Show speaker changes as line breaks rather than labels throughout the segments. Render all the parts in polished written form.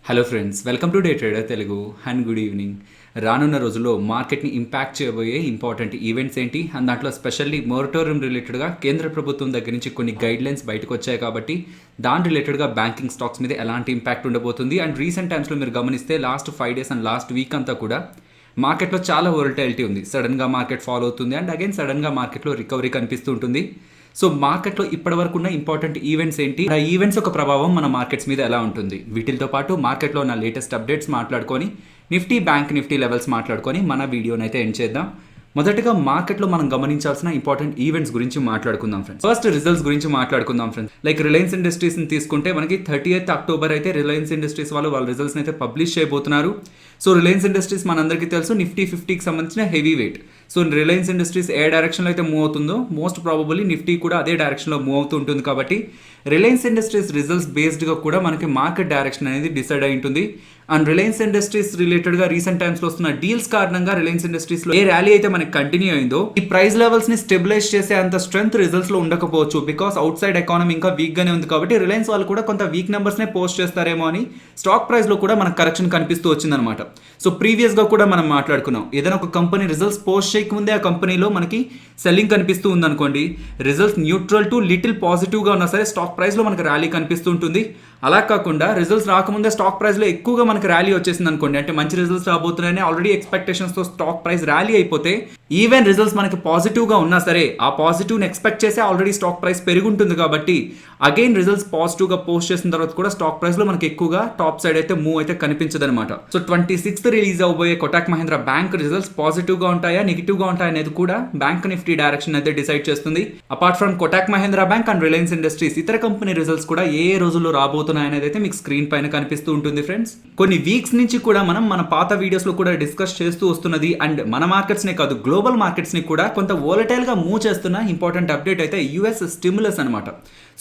Hello friends, welcome to day trader Telugu and good evening. రానున్న రోజుల్లో మార్కెట్ని ఇంపాక్ట్ చేయబోయే ఇంపార్టెంట్ ఈవెంట్స్ ఏంటి అండ్ దాంట్లో స్పెషల్లీ మొరటోరియం రిలేటెడ్గా కేంద్ర ప్రభుత్వం దగ్గర నుంచి కొన్ని గైడ్లైన్స్ బయటకు వచ్చాయి కాబట్టి దాని రిలేటెడ్గా బ్యాంకింగ్ స్టాక్స్ మీద ఎలాంటి ఇంపాక్ట్ ఉండబోతుంది. అండ్ రీసెంట్ టైమ్స్లో మీరు గమనిస్తే last 5 days and last week అంతా కూడా మార్కెట్లో చాలా వోలటాలిటీ ఉంది. సడన్గా మార్కెట్ ఫాలో అవుతుంది అండ్ అగైన్ సడన్గా మార్కెట్లో రికవరీ కనిపిస్తూ ఉంటుంది. సో మార్కెట్లో ఇప్పటివరకు ఉన్న ఇంపార్టెంట్ ఈవెంట్స్ ఏంటి, ఆ ఈవెంట్స్ యొక్క ప్రభావం మన మార్కెట్స్ మీద ఎలా ఉంటుంది, వీటితో పాటు మార్కెట్లో ఉన్న లేటెస్ట్ అప్డేట్స్ మాట్లాడుకొని నిఫ్టీ బ్యాంక్ నిఫ్టీ లెవెల్స్ మాట్లాడుకొని మన వీడియోని అయితే ఎండ్ చేద్దాం. మొదటగా మార్కెట్లో మనం గమనించాల్సిన ఇంపార్టెంట్ ఈవెంట్స్ గురించి మాట్లాడుకుందాం ఫ్రెండ్స్. ఫస్ట్ రిజల్ట్స్ గురించి మాట్లాడుకుందాం ఫ్రెండ్స్. లైక్ రిలయన్స్ ఇండస్ట్రీస్ని తీసుకుంటే మనకి 30th October అయితే రిలయన్స్ ఇండస్ట్రీస్ వాళ్ళ రిజల్ట్స్ని అయితే పబ్లిష్ చేయబోతున్నారు. సో రిలయన్స్ ఇండస్ట్రీస్ మనందరికీ తెలుసు నిఫ్టీ 50కి సంబంధించిన heavy weight. So Reliance Industries ఏ డైరెక్షన్లో అయితే మూవ్ అవుతుందో మోస్ట్ ప్రాబబుల్లీ నిఫ్టీ కూడా అదే డైరెక్షన్లో మూవ్ అవుతూ ఉంటుంది. కాబట్టి రిలయన్స్ ఇండస్ట్రీస్ రిజల్ట్స్ బేస్డ్గా కూడా మనకి మార్కెట్ డైరెక్షన్ అనేది డిసైడ్ అయి ఉంటుంది. అండ్ రిలయన్స్ ఇండస్ట్రీస్ రిలేటెడ్గా రీసెంట్ టైమ్స్లో వస్తున్న డీల్స్ కారణంగా రిలయన్స్ ఇండస్ట్రీస్లో ఏ ర్యాలీ అయితే మనకి కంటిన్యూ అయిందో ఈ ప్రైస్ లెవెల్స్ని స్టెబిలైజ్ చేసే అంత స్ట్రెంత్ రిజల్ట్స్లో ఉండకపోవచ్చు. బికాస్ అవుట్ సైడ్ ఎకానమీ ఇంకా వీక్గానే ఉంది కాబట్టి రిలయన్స్ వాళ్ళు కూడా కొంత వీక్ నెంబర్స్నే పోస్ట్ చేస్తారేమో అని స్టాక్ ప్రైస్లో కూడా మనకు కరెక్షన్ కనిపిస్తూ వచ్చిందనమాట. సో ప్రీవియస్గా కూడా మనం మాట్లాడుకున్నాం, ఏదైనా ఒక కంపెనీ రిజల్ట్స్ పోస్ట్ చేయకముందే ఆ కంపెనీలో మనకి సెల్లింగ్ కనిపిస్తూ ఉందనుకోండి, రిజల్ట్స్ న్యూట్రల్ టు లిటిల్ పాజిటివ్గా ఉన్నా సరే స్టాక్ ప్రైస్లో మనకి ర్యాలీ కనిపిస్తూ ఉంటుంది. అలా కాకుండా రిజల్ట్స్ రాకముందే స్టాక్ ప్రైస్లో ఎక్కువగా మనకి ర్యాలీ వచ్చేసింది అనుకోండి, అంటే మంచి రిజల్ట్స్ రాబోతున్నాయని ఆల్రెడీ ఎక్స్పెక్టేషన్స్తో స్టాక్ ప్రైస్ ర్యాలీ అయిపోతే ఈవెన్ రిజల్ట్స్ మనకి పాజిటివ్గా ఉన్నా సరే ఆ పాజిటివ్ని ఎక్స్పెక్ట్ చేసి ఆల్రెడీ స్టాక్ ప్రైస్ పెరుగుంటుంది. కాబట్టి అగైన్ రిజల్ట్స్ పాజిటివ్గా పోస్ట్ చేసిన తర్వాత కూడా స్టాక్ ప్రైస్లో మనకి ఎక్కువగా టాప్ సైడ్ అయితే మూవ్ అయితే కనిపించదు అనమాట. సో 26th రిలీజ్ అవబోయే కోటక్ మహీంద్రా బ్యాంక్ రిజల్ట్స్ పాజిటివ్గా ఉంటాయా నెగిటివ్గా ఉంటాయా అనేది కూడా బ్యాంక్ నిఫ్టీ డైరెక్షన్ అయితే డిసైడ్ చేస్తుంది. Apart from Kotak Mahindra bank and Reliance industries ఇతర కంపెనీ రిజల్ట్స్ కూడా ఏ రోజుల్లో రాబోతున్నాయి అనేది అయితే మీకు స్క్రీన్ పైన కనిపిస్తూ ఉంటుంది ఫ్రెండ్స్. కొన్ని వీక్స్ నుంచి కూడా మనం మన పాత వీడియోస్లో కూడా డిస్కస్ చేస్తూ వస్తున్నది అండ్ మన మార్కెట్స్నే కాదు గ్లోబల్ మార్కెట్స్ని కూడా కొంత వోలటైల్గా మూవ్ చేస్తున్న ఇంపార్టెంట్ అప్డేట్ అయితే యుఎస్ స్టిమ్యులస్ అనమాట.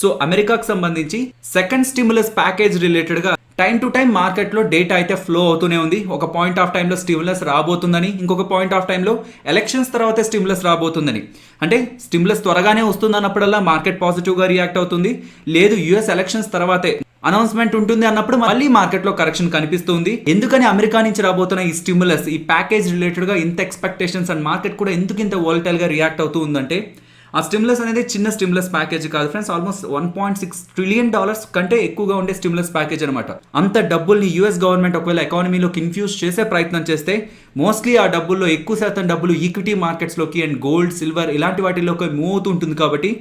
సో అమెరికాకు సంబంధించి సెకండ్ స్టిమ్యులస్ ప్యాకేజ్ రిలేటెడ్గా టైం టు టైం మార్కెట్లో డేటా అయితే ఫ్లో అవుతూనే ఉంది. ఒక పాయింట్ ఆఫ్ టైంలో స్టిమ్యులస్ రాబోతుందని, ఇంకొక పాయింట్ ఆఫ్ టైంలో ఎలక్షన్స్ తర్వాతే స్టిమ్యులస్ రాబోతుందని. అంటే స్టిమ్యులస్ త్వరగానే వస్తుందన్నప్పుడల్లా మార్కెట్ పాజిటివ్గా రియాక్ట్ అవుతుంది, లేదు యుఎస్ ఎలక్షన్స్ తర్వాతే అనౌన్స్మెంట్ ఉంటుంది అన్నప్పుడు మళ్ళీ మార్కెట్లో కరెక్షన్ కనిపిస్తుంది. ఎందుకని అమెరికా నుంచి రాబోతున్న ఈ స్టిమ్యులస్ ఈ ప్యాకేజ్ రిలేటెడ్గా ఇంత ఎక్స్పెక్టేషన్స్ అండ్ మార్కెట్ కూడా ఎందుకు ఇంత వోలటైల్గా రియాక్ట్ అవుతూ ఉందంటే ఆ స్టిమ్యులస్ అనేది చిన్న స్టిమ్యులస్ ప్యాకేజ్ కాదు ఫ్రెండ్స్, ఆల్మోస్ట్ $1.6 trillion కంటే ఎక్కువగా ఉండే స్టిమ్యులస్ ప్యాకేజ్ అనమాట. అంత డబ్బుల్ని యూఎస్ గవర్నమెంట్ ఒకవేళ ఎకానమీలోకి ఇన్ఫ్యూజ్ చేసే ప్రయత్నం చేస్తే మోస్ట్లీ ఆ డబ్బుల్లో ఎక్కువ శాతం డబ్బులు ఈక్విటీ మార్కెట్స్లోకి అండ్ గోల్డ్ సిల్వర్ ఇలాంటి వాటిలోకి మూవ్ అవుతూ ఉంటుంది. కాబట్టి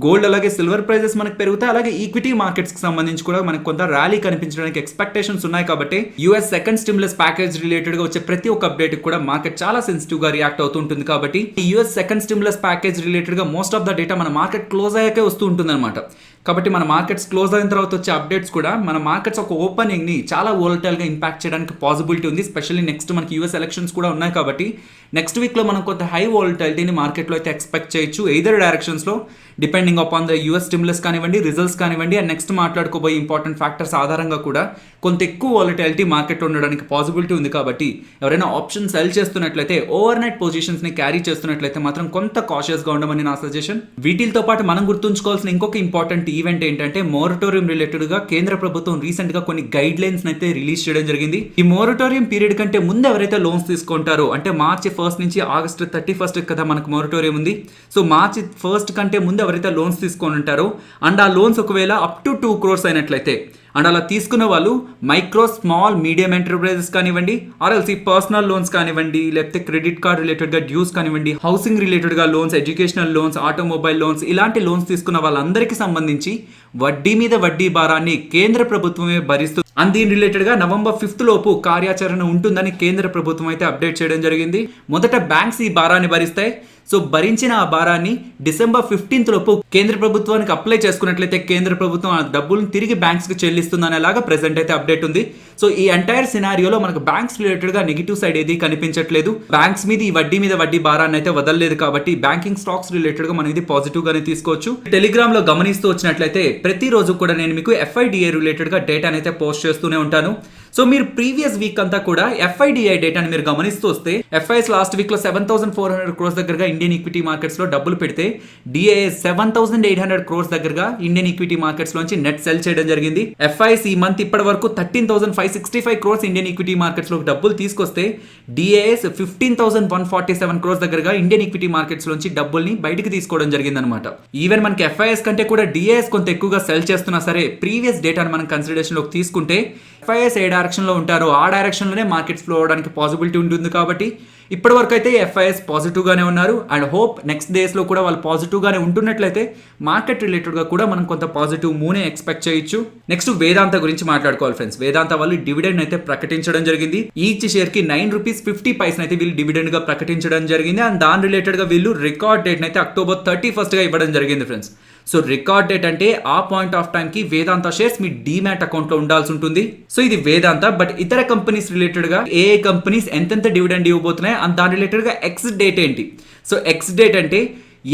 గోల్డ్ అలాగే సిల్వర్ ప్రైజెస్ మనకు పెరుగుతాయి, అలాగే ఈక్విటీ మార్కెట్స్కి సంబంధించి కూడా మనకు కొంత ర్యాలీ కనిపించడానికి ఎక్స్పెక్టేషన్స్ ఉన్నాయి. కాబట్టి యూఎస్ సెకండ్ స్టిమ్యులస్ ప్యాకేజ్ రిలేటెడ్గా వచ్చే ప్రతి ఒక్క అప్డేట్ కూడా మార్కెట్ చాలా సెన్సిటివ్గా రియాక్ట్ అవుతూ ఉంటుంది. కాబట్టి ఈ యూఎస్ సెకండ్ స్టిమ్యులస్ ప్యాకేజ్ రిలేటెడ్గా మోస్ట్ ఆఫ్ ద డేటా మన మార్కెట్ క్లోజ్ అయ్యాకే వస్తూ ఉంటుంది అనమాట. కాబట్టి మన మార్కెట్స్ క్లోజ్ అయిన తర్వాత వచ్చే అప్డేట్స్ కూడా మన మార్కెట్స్ ఒక ఓపెనింగ్ని చాలా వోలటైల్గా ఇంపాక్ట్ చేయడానికి పాసిబిలిటీ ఉంది. స్పెషల్లీ నెక్స్ట్ మనకి యూఎస్ ఎలక్షన్స్ కూడా ఉన్నాయి కాబట్టి నెక్స్ట్ వీక్లో మనం కొంత హై వోలటైలిటీని మార్కెట్లో అయితే ఎక్స్పెక్ట్ చేయొచ్చు, ఎయిదర్ డైరెక్షన్స్లో depending upon the US stimulus కానివ్వండి, రిజల్ట్స్ కానివ్వండి అండ్ నెక్స్ట్ మాట్లాడుకోబోయే ఇంపార్టెంట్ ఫ్యాక్టర్స్ ఆధారంగా కూడా కొంత ఎక్కువ వోలటాలిటీ మార్కెట్లో ఉండడానికి పాసిబిలిటీ ఉంది. కాబట్టి ఎవరైనా ఆప్షన్ సెల్ చేస్తున్నట్లయితే ఓవర్ నైట్ పొజిషన్స్ని క్యారీ చేస్తున్నట్లయితే మాత్రం కొంత కాషియస్గా ఉండమని నా సజెషన్. వీటితో పాటు మనం గుర్తుంచుకోవాల్సిన ఇంకొక ఇంపార్టెంట్ ఈవెంట్ ఏంటంటే మొరటోరియం రిలేటెడ్గా కేంద్ర ప్రభుత్వం రీసెంట్గా కొన్ని గైడ్ లైన్స్ అయితే రిలీజ్ చేయడం జరిగింది. ఈ మొరటోరియం పీరియడ్ కంటే ముందు ఎవరైతే లోన్స్ తీసుకుంటారో అంటే March 1st నుంచి August 31st కదా మనకు మొరటోరియం ఉంది. సో March 1st కంటే ముందు ఎవరైతే లోన్స్ తీసుకొని ఉంటారో అండ్ ఆ లోన్స్ ఒకవేళ అప్ టు 2 crores అయినట్లయితే అండ్ అలా తీసుకున్న వాళ్ళు మైక్రో స్మాల్ మీడియం ఎంటర్ప్రైజెస్ కానివ్వండి, ఆర్ఎల్సి పర్సనల్ లోన్స్ కానివ్వండి, లేకపోతే క్రెడిట్ కార్డ్ రిలేటెడ్గా డ్యూస్ కానివ్వండి, హౌసింగ్ రిలేటెడ్గా loans, educational loans, automobile loans ఇలాంటి లోన్స్ తీసుకున్న వాళ్ళందరికీ సంబంధించి వడ్డీ మీద వడ్డీ భారాన్ని కేంద్ర ప్రభుత్వమే భరిస్తుంది. అండ్ దీని రిలేటెడ్గా November 5th లోపు కార్యాచరణ ఉంటుందని కేంద్ర ప్రభుత్వం అయితే అప్డేట్ చేయడం జరిగింది. మొదట బ్యాంక్స్ ఈ భారాన్ని భరిస్తాయి. సో భరించిన ఆ భారాన్ని December 15th లోపు కేంద్ర ప్రభుత్వానికి అప్లై చేసుకున్నట్లయితే కేంద్ర ప్రభుత్వం ఆ డబ్బులను తిరిగి బ్యాంక్స్కి చెల్లిస్తుందనేలాగా ప్రెసెంట్ అయితే అప్డేట్ ఉంది. సో ఈ ఎంటైర్ సినారియోలో మనకు బ్యాంక్స్ రిలేటెడ్గా నెగిటివ్ సైడ్ ఏది కనిపించట్లేదు. బ్యాంక్స్ మీద ఈ వడ్డీ మీద వడ్డీ భారాన్ని అయితే వదలలేదు కాబట్టి బ్యాంకింగ్ స్టాక్స్ రిలేటెడ్గా మనం ఇది పాజిటివ్గానే తీసుకోవచ్చు. టెలిగ్రామ్లో గమనిస్తూ వచ్చినట్లయితే ప్రతిరోజు కూడా నేను మీకు FIDA రిలేటెడ్గా డేటాని అయితే పోస్ట్ చేస్తూనే ఉంటాను. సో మీరు ప్రీవియస్ వీక్ అంతా కూడా ఎఫ్ఐడిఐ డేటాని మీరు గమనిస్తూ వస్తే ఎఫ్ఐఎస్ లాస్ట్ వీక్ లో 7,400 crores దగ్గరగా ఇండియన్ ఈక్విటీ మార్కెట్స్ లో డబ్బులు పెడితే డిఐఎస్ 7,800 crores దగ్గరగా ఇండియన్ ఈక్విటీ మార్కెట్స్ లోంచి నెట్ సెల్ చేయడం జరిగింది. ఎఫ్ఐఎస్ ఈ మంత్ ఇప్పటి వరకు 13,565 crores ఇండియన్ ఈక్విటీ మార్కెట్స్ లో డబ్బులు తీసుకొస్తే డిఐఎస్ 15,147 crores దగ్గరగా ఇండియన్ ఈక్విటీ మార్కెట్స్ లోంచి డబ్బుల్ని బయటకు తీసుకోవడం జరిగింది అనమాట. ఈవెన్ మనకి ఎఫ్ఐఎస్ కంటే కూడా డిఐఎస్ కొంత ఎక్కువగా సెల్ చేస్తున్నా సరే ప్రీవియస్ డేటాను మనం కన్సిడరేషన్ లోకి తీసుకుంటే ఎఫ్ఐఎస్ ఏ డైరెక్షన్ లో ఉంటారో ఆ డైరెక్షన్ లోనే మార్కెట్స్ ఫ్లో అవడానికి పాసిబిలిటీ ఉంటుంది. కాబట్టి ఇప్పటి వరకు అయితే ఎఫ్ఐఎస్ పాజిటివ్ గానే ఉన్నారు అండ్ హోప్ నెక్స్ట్ డేస్ లో కూడా వాళ్ళు పాజిటివ్ గానే ఉంటున్నట్లయితే మార్కెట్ రిలేటెడ్ గా కూడా మనం కొంత పాజిటివ్ మూవ్నే ఎక్స్పెక్ట్ చేయొచ్చు. నెక్స్ట్ వేదాంత గురించి మాట్లాడుకోవాలి ఫ్రెండ్స్. వేదాంత వాళ్ళు డివిడెండ్ అయితే ప్రకటించడం జరిగింది. ఈచ్ షేర్ కి ₹9.50 అయితే వీళ్ళు డివిడెండ్ గా ప్రకటించడం జరిగింది అండ్ దాని రిలేటెడ్ గా వీళ్ళు రికార్డ్ డేట్ అయితే October 31st గా ఇవ్వడం జరిగింది ఫ్రెండ్స్. సో రికార్డ్ డేట్ అంటే ఆ పాయింట్ ఆఫ్ టైం కి వేదాంత షేర్స్ మీ డీమ్యాట్ అకౌంట్ లో ఉండాల్సి ఉంటుంది. సో ఇది వేదాంత. బట్ ఇతర కంపెనీస్ రిలేటెడ్ గా ఏ కంపెనీస్ ఎంతెంత డివిడెండ్ ఇవ్వబోతున్నాయి అండ్ దాని రిలేటెడ్ గా ఎక్స్ డేట్ ఏంటి. సో ఎక్స్ డేట్ అంటే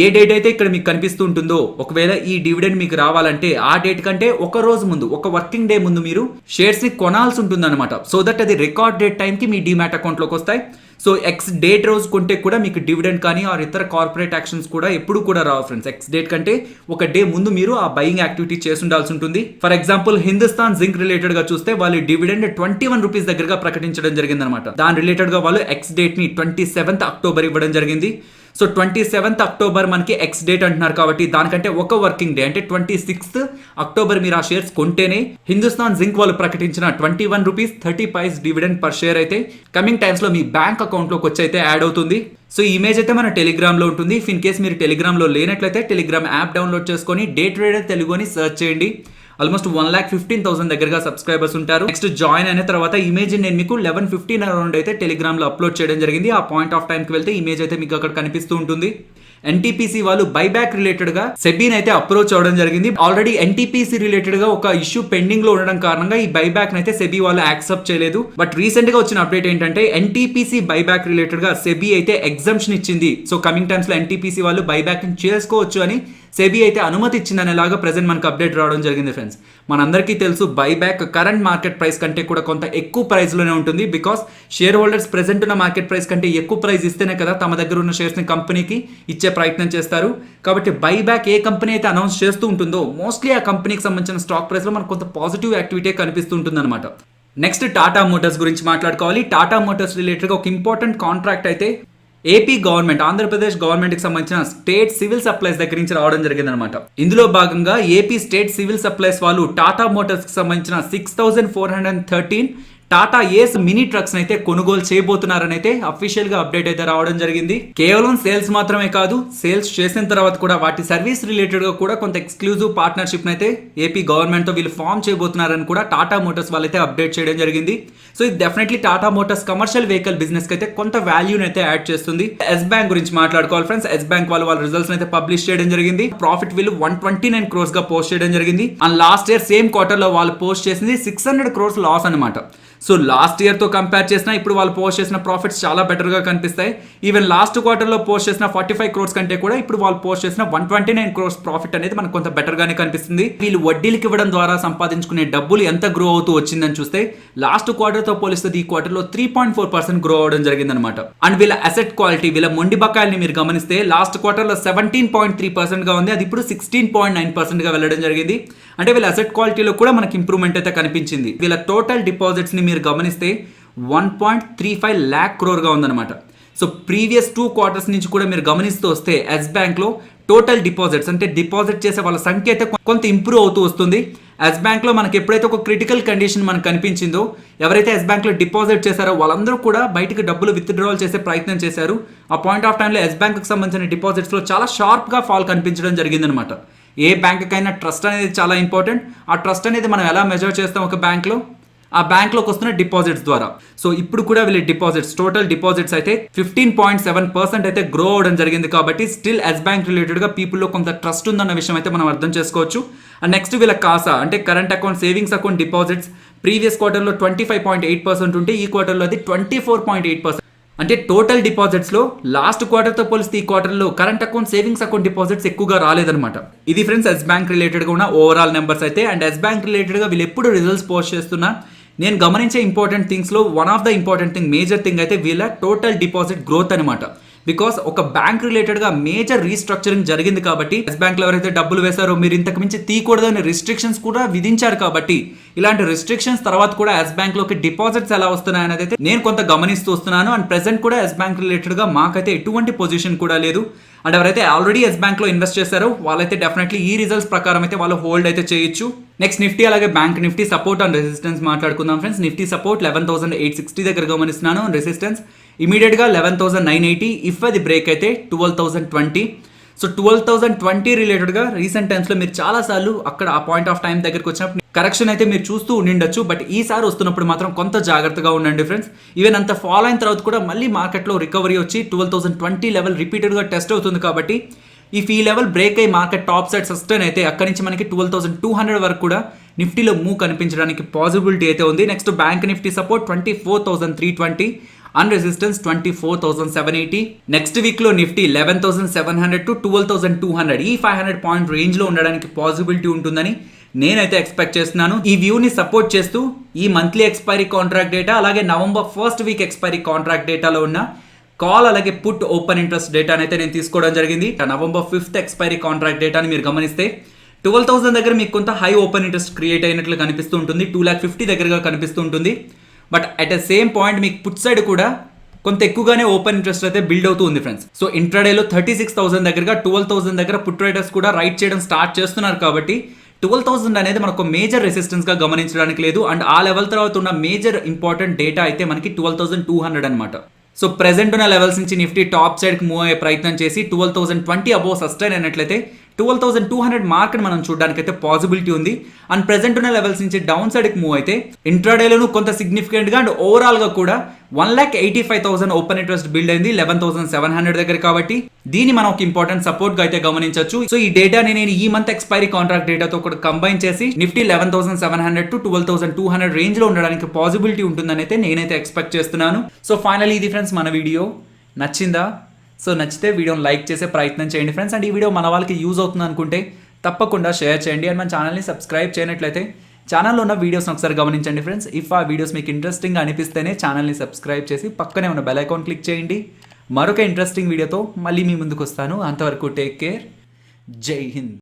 ఏ డేట్ అయితే ఇక్కడ మీకు కనిపిస్తూ ఉంటుందో ఒకవేళ ఈ డివిడెండ్ మీకు రావాలంటే ఆ డేట్ కంటే ఒక రోజు ముందు, ఒక వర్కింగ్ డే ముందు మీరు షేర్స్ ని కొనాల్సి ఉంటుంది అనమాట. సో దట్ అది రికార్డ్ డేట్ టైం కి మీ డీమ్యాట్ అకౌంట్ లోకి వస్తాయి. సో ఎక్స్ డేట్ రోజు కొంటే కూడా మీకు డివిడెండ్ కానీ ఆర్ ఇతర కార్పొరేట్ యాక్షన్స్ కూడా ఎప్పుడు కూడా రావు ఫ్రెండ్స్. ఎక్స్ డేట్ కంటే ఒక డే ముందు మీరు ఆ బయింగ్ యాక్టివిటీ చేసి ఉండాల్సి ఉంటుంది. For example Hindustan zinc related గా చూస్తే వాళ్ళు డివిడెండ్ ₹21 దగ్గరగా ప్రకటించడం జరిగింది అనమాట. దాని రిలేటెడ్ గా వాళ్ళు ఎక్స్ డేట్ ని 27th October ఇవ్వడం జరిగింది. సో 27th October మనకి ఎక్స్ డేట్ అంటున్నారు కాబట్టి దానికంటే ఒక వర్కింగ్ డే అంటే 26th October మీరు ఆ షేర్స్ కొంటేనే హిందుస్థాన్ జింక్ వాళ్ళు ప్రకటించిన ₹21.30 డివిడెండ్ పర్ షేర్ అయితే కమింగ్ టైమ్స్ లో మీ బ్యాంక్ అకౌంట్ లోకి వచ్చి అయితే యాడ్ అవుతుంది. సో ఈ ఇమేజ్ అయితే మన టెలిగ్రామ్ లో ఉంటుంది. ఇన్ కేస్ మీరు టెలిగ్రామ్ లో లేనట్లయితే టెలిగ్రామ్ యాప్ డౌన్లోడ్ చేసుకొని డే ట్రేడర్ తెలుగు అని సెర్చ్ చేయండి. ఆల్మోస్ట్ 1,15,000 దగ్గరగా సబ్స్క్రైబర్స్ ఉంటారు. నెక్స్ట్ జాయిన్ అయిన తర్వాత ఇమేజ్ నేను మీకు 11:15 అరౌండ్ అయితే టెలిగ్రామ్ లో అప్లోడ్ చేయడం జరిగింది. ఆ పాయింట్ ఆఫ్ టైం కి వెళ్తే ఇమేజ్ అయితే మీకు అక్కడ కనిపిస్తూ ఉంటుంది. ఎన్టీపీసీ వాళ్ళు బైబ్యాక్ రిలేటెడ్ గా సెబీని అయితే అప్రోచ్ అవడం జరిగింది. ఆల్రెడీ ఎన్టీపీసీ రిలేటెడ్ గా ఒక ఇష్యూ పెండింగ్ లో ఉండడం కారణంగా ఈ బైబ్యాక్ అయితే సెబీ వాళ్ళు యాక్సెప్ట్ చేయలేదు. బట్ రీసెంట్ గా వచ్చిన అప్డేట్ ఏంటంటే ఎన్టీపీసీ బైబ్యాక్ రిలేటెడ్ గా సెబీ అయితే ఎగ్జంప్షన్ ఇచ్చింది. సో కమింగ్ టైమ్స్ లో ఎన్టీపీసీ వాళ్ళు బైబ్యాక్ చేసుకోవచ్చు అని సెబీ అయితే అనుమతి ఇచ్చిందనేలాగా ప్రెజెంట్ మనకు అప్డేట్ రావడం జరిగింది ఫ్రెండ్స్. మనందరికీ తెలుసు బైబ్యాక్ కరెంట్ మార్కెట్ ప్రైస్ కంటే కూడా కొంత ఎక్కువ ప్రైస్ లోనే ఉంటుంది. బికాస్ షేర్ హోల్డర్స్ ప్రెజెంట్ ఉన్న మార్కెట్ ప్రైస్ కంటే ఎక్కువ ప్రైస్ ఇస్తేనే కదా తమ దగ్గర ఉన్న షేర్స్ ని కంపెనీకి ఇచ్చే ప్రయత్నం చేస్తారు. కాబట్టి బైబ్యాక్ ఏ కంపెనీ అయితే అనౌన్స్ చేస్తూ ఉంటుందో మోస్ట్లీ ఆ కంపెనీకి సంబంధించిన స్టాక్ ప్రైస్ లో మనకు కొంత పాజిటివ్ యాక్టివిటీ కనిపిస్తూ ఉంటుంది అనమాట. నెక్స్ట్ టాటా మోటార్స్ గురించి మాట్లాడుకోవాలి. టాటా మోటార్స్ రిలేటెడ్ గా ఒక ఇంపార్టెంట్ కాంట్రాక్ట్ అయితే ఏపీ గవర్నమెంట్, ఆంధ్రప్రదేశ్ గవర్నమెంట్ కి సంబంధించిన స్టేట్ సివిల్ సప్లైస్ దగ్గర నుంచి రావడం జరిగింది అనమాట. ఇందులో భాగంగా ఏపీ స్టేట్ సివిల్ సప్లైస్ వాళ్ళు టాటా మోటార్స్ కి సంబంధించిన 6,413 టాటా ఏస్ మినీ ట్రక్స్ అయితే కొనుగోలు చేయబోతున్నారని అయితే అఫీషియల్ గా అప్డేట్ అయితే రావడం జరిగింది. కేవలం సేల్స్ మాత్రమే కాదు, సేల్స్ చేసిన తర్వాత కూడా వాటి సర్వీస్ రిలేటెడ్ గా కూడా కొంత ఎక్స్క్లూజివ్ పార్ట్నర్షిప్ అయితే ఏపీ గవర్నమెంట్ తో వీళ్ళు ఫామ్ చేయబోతున్నారని కూడా టాటా మోటార్స్ వాళ్ళైతే అప్డేట్ చేయడం జరిగింది. సో ఇది definitely Tata Motors commercial vehicle business కి అయితే కొంత వాల్యూని అయితే యాడ్ చేస్తుంది. ఎస్ బ్యాంక్ గురించి మాట్లాడుకోవాలి ఫ్రెండ్స్. ఎస్ బ్యాంక్ వాళ్ళ రిజల్ట్స్ అయితే పబ్లిష్ చేయడం జరిగింది. ప్రాఫిట్ వీళ్ళు 129 crores గా పోస్ట్ చేయడం జరిగింది. And last year same quarter లో వాళ్ళు పోస్ట్ చేసింది 600 crores లాస్ అనమాట. సో లాస్ట్ ఇయర్ తో కంపేర్ చేసినా ఇప్పుడు వాళ్ళు పోస్ట్ చేసిన ప్రాఫిట్స్ చాలా బెటర్ గా కనిపిస్తాయి. ఈవెన్ లాస్ట్ క్వార్టర్ లో పోస్ట్ చేసిన 45 crores కంటే కూడా ఇప్పుడు వాళ్ళు పోస్ట్ చేసిన 129 crores ప్రాఫిట్ అనేది మనకు కొంత బెటర్ గానే కనిపిస్తుంది. వీళ్ళు వడ్డీలకు ఇవ్వడం ద్వారా సంపాదించుకునే డబ్బులు ఎంత గ్రో అవుతూ వచ్చిందని చూస్తే లాస్ట్ క్వార్టర్ తో పోలిస్తే ఈ క్వార్టర్ లో 3.4% గ్రో అవడం జరిగింది అనమాట. అండ్ వీళ్ళ అసెట్ క్వాలిటీ, వీళ్ళ మొండి బకాయిల్ని మీరు గమనిస్తే లాస్ట్ క్వార్టర్ లో 17.3% గా ఉంది. అది ఇప్పుడు 16.9% గా వెళ్ళడం జరిగింది. అంటే వీళ్ళ అసెట్ క్వాలిటీలో కూడా మనకి ఇంప్రూవ్మెంట్ అయితే కనిపించింది. వీళ్ళ టోటల్ డిపాజిట్స్ ని మీరు గమనిస్తే 1.35 lakh crore గా ఉందన్నమాట. సో ప్రీవియస్ 2 quarters నుంచి కూడా మీరు గమనిస్తూ వస్తే ఎస్ బ్యాంక్ లో టోటల్ డిపాజిట్స్ అంటే డిపాజిట్ చేసే వాళ్ళ సంఖ్య అయితే కొంత ఇంప్రూవ్ అవుతూ వస్తుంది. ఎస్ బ్యాంక్ లో మనకి ఎప్పుడైతే ఒక క్రిటికల్ కండిషన్ మనకు కనిపించిందో, ఎవరైతే ఎస్ బ్యాంక్ లో డిపాజిట్ చేశారో వాళ్ళందరూ కూడా బయటకు డబ్బులు విత్డ్రాల్ చేసే ప్రయత్నం చేశారు. ఆ పాయింట్ ఆఫ్ టైంలో ఎస్ బ్యాంక్ కి సంబంధించిన డిపాజిట్స్ లో చాలా షార్ప్ గా ఫాల్ కనిపించడం జరిగిందనమాట. ఏ బ్యాంక్కైనా ట్రస్ట్ అనేది చాలా ఇంపార్టెంట్. ఆ ట్రస్ట్ అనేది మనం ఎలా మెజర్ చేస్తాం ఒక బ్యాంక్లో? ఆ బ్యాంక్లోకి వస్తున్న డిపాజిట్స్ ద్వారా. సో ఇప్పుడు కూడా వీళ్ళ డిపాజిట్స్, టోటల్ డిపాజిట్స్ అయితే 15.7% అయితే గ్రో అవడం జరిగింది. కాబట్టి స్టిల్ ఎస్ బ్యాంక్ రిలేటెడ్గా పీపుల్లో కొంత ట్రస్ట్ ఉందన్న విషయం అయితే మనం అర్థం చేసుకోవచ్చు. అండ్ నెక్స్ట్ వీళ్ళ కాసా అంటే current account, savings account deposits previous క్వార్టర్లో 25.8% ఉంటే ఈ క్వార్టర్లో అది 24.8%. అంటే టోటల్ డిపాజిట్స్ లో లాస్ట్ క్వార్టర్ తో పోలిస్తే ఈ క్వార్టర్ లో current account, savings account deposits ఎక్కువగా రాలేదన్నమాట. ఇది ఫ్రెండ్స్ ఎస్ బ్యాంక్ రిలేటెడ్ గా ఉన్న ఓవరాల్ నెంబర్స్ అయితే. అండ్ ఎస్ బ్యాంక్ రిలేటెడ్ గా వీళ్ళు ఎప్పుడు రిజల్ట్స్ పోస్ట్ చేస్తున్నా నేను గమనించే ఇంపార్టెంట్ థింగ్స్లో one of the important thing, major thing అయితే వీళ్ళ టోటల్ డిపాజిట్ గ్రోత్ అనమాట. బికాస్ ఒక బ్యాంక్ రిలేటెడ్గా మేజర్ రీస్ట్రక్చరింగ్ జరిగింది కాబట్టి ఎస్ బ్యాంక్లో ఎవరైతే డబ్బులు వేశారో మీరు ఇంతకు మించి తీయకూడదని రిస్ట్రిక్షన్స్ కూడా విధించారు కాబట్టి ఇలాంటి రిస్ట్రిక్షన్స్ తర్వాత కూడా ఎస్ బ్యాంక్లోకి డిపాజిట్స్ ఎలా వస్తున్నాయని అయితే నేను కొంత గమనిస్తూ వస్తున్నాను. అండ్ ప్రెసెంట్ కూడా ఎస్ బ్యాంక్ రిలేటెడ్గా మాకైతే ఎటువంటి పొజిషన్ కూడా లేదు. అండ్ ఎవరైతే ఆల్రెడీ ఎస్ బ్యాంక్లో ఇన్వెస్ట్ చేశారో వాళ్ళైతే డెఫినెట్లీ ఈ రిజల్ట్స్ ప్రకారం అయితే వాళ్ళు హోల్డ్ అయితే చేయొచ్చు. నెక్స్ట్ నిఫ్టీ అలాగే bank Nifty support and resistance మాట్లాడుకుందాం ఫ్రెండ్స్. నిఫ్టీ సపోర్ట్ 11,860 దగ్గర గమనిస్తున్నాను. రెసిస్టెన్స్ ఇమీడియట్గా 11,980. ఇఫ్ అది బ్రేక్ అయితే 12,020. సో 12,020 రిలేటెడ్గా రీసెంట్ టైమ్స్లో మీరు చాలాసార్లు అక్కడ ఆ పాయింట్ ఆఫ్ టైం దగ్గరికి వచ్చినప్పుడు కరెక్షన్ అయితే మీరు చూస్తూ ఉండిండొచ్చు. బట్ ఈసారి వస్తున్నప్పుడు మాత్రం కొంత జాగ్రత్తగా ఉండండి ఫ్రెండ్స్. ఈవెన్ అంత ఫాలో అయిన తర్వాత కూడా మళ్ళీ మార్కెట్లో రికవరీ వచ్చి 12,020 లెవెల్ రిపీటెడ్గా టెస్ట్ అవుతుంది కాబట్టి ఈ లెవెల్ బ్రేక్ అయ్యి మార్కెట్ టాప్ సైడ్ సస్టైన్ అయితే అక్కడి నుంచి మనకి 12,200 వరకు కూడా నిఫ్టీలో మూవ్ కనిపించడానికి పాసిబిలిటీ అయితే ఉంది. Next bank Nifty support 24,320 and resistance 24,780. Next వీక్లో నిఫ్టీ 11,700 to 12,200 ఈ 500 పాయింట్ రేంజ్లో ఉండడానికి పాసిబిలిటీ ఉంటుందని నేనైతే ఎక్స్పెక్ట్ చేస్తున్నాను. ఈ వ్యూని సపోర్ట్ చేస్తూ ఈ మంత్లీ ఎక్స్పైరీ కాంట్రాక్ట్ డేటా అలాగే November first week expiry contract డేటాలో ఉన్న కాల్ అలాగే పుట్ ఓపెన్ ఇంట్రెస్ట్ డేటాని అయితే నేను తీసుకోవడం జరిగింది. నవంబర్ 5th ఎక్స్పైరీ కాంట్రాక్ట్ డేటాని మీరు గమనిస్తే 12,000 దగ్గర మీకు కొంత హై ఓపెన్ ఇంట్రెస్ట్ క్రియేట్ అయినట్లు కనిపిస్తూ ఉంటుంది. 2,50,000 దగ్గరగా కనిపిస్తూ ఉంటుంది. But at the same point మీకు పుట్ సైడ్ కూడా కొంత ఎక్కువగానే ఓపెన్ ఇంట్రెస్ట్ అయితే బిల్డ్ అవుతూ ఉంది ఫ్రెండ్స్. సో ఇంట్రాడేలో 36,000 దగ్గరగా 12,000 దగ్గర పుట్ రైడర్స్ కూడా రైట్ చేయడం స్టార్ట్ చేస్తున్నారు కాబట్టి 12,000 అనేది మనకు మేజర్ రెసిస్టెన్స్ గా గమనించడానికి లేదు. అండ్ ఆ లెవెల్ తర్వాత ఉన్న మేజర్ ఇంపార్టెంట్ డేటా అయితే మనకి 12,200 అనమాట. సో ప్రెసెంట్ ఉన్న లెవెల్స్ నుంచి నిఫ్టీ టాప్ సైడ్కి మూవ్ అయ్యే ప్రయత్నం చేసి 12,020 అబోవ్ సస్టైన్ అయినట్లయితే 12,200 మార్కెట్ మనం చూడడానికి అయితే పాసిబిలిటీ ఉంది. అండ్ ప్రెసెంట్ ఉన్న లెవెల్స్ నుంచి డౌన్ సైడ్కి మూవ్ అయితే ఇంట్రాడేలోను కొంత సిగ్నిఫికెంట్గా అండ్ ఓవరాల్గా కూడా 1,85,000 ఓపెన్ ఇంట్రెస్ట్ బిల్డ్ అయింది 11,700 దగ్గర. కాబట్టి దీన్ని మనం ఒక ఇంపార్టెంట్ సపోర్ట్ గా అయితే గమనించవచ్చు. సో ఈ డేటాని నేను ఈ మంత్ ఎక్స్పైరీ కాంట్రాక్ట్ డేటాతో కూడా కంబైన్ చేసి నిఫ్టీ 11,700 to 12,200 రేంజ్ లో ఉండడానికి పాసిబిలిటీ ఉంటుందని అయితే నేనైతే ఎక్స్పెక్ట్ చేస్తున్నాను. సో ఫైనల్లీ ఇది ఫ్రెండ్స్ మన వీడియో నచ్చిందా? సో నచ్చితే వీడియోని లైక్ చేసే ప్రయత్నం చేయండి ఫ్రెండ్స్. అండ్ ఈ వీడియో మన వాళ్ళకి యూజ్ అవుతుంది అనుకుంటే తప్పకుండా షేర్ చేయండి. అండ్ మన ఛానల్ని సబ్స్క్రైబ్ చేయనట్లయితే ఛానల్లో ఉన్న వీడియోస్ని ఒకసారి గమనించండి ఫ్రెండ్స్. ఇఫ్ ఆ వీడియోస్ మీకు ఇంట్రెస్టింగ్ అనిపిస్తేనే ఛానల్ని సబ్స్క్రైబ్ చేసి పక్కనే ఉన్న బెల్ ఐకాన్ క్లిక్ చేయండి. మరొక ఇంట్రెస్టింగ్ వీడియోతో మళ్ళీ మీ ముందుకు వస్తాను. అంతవరకు టేక్ కేర్. జై హింద్.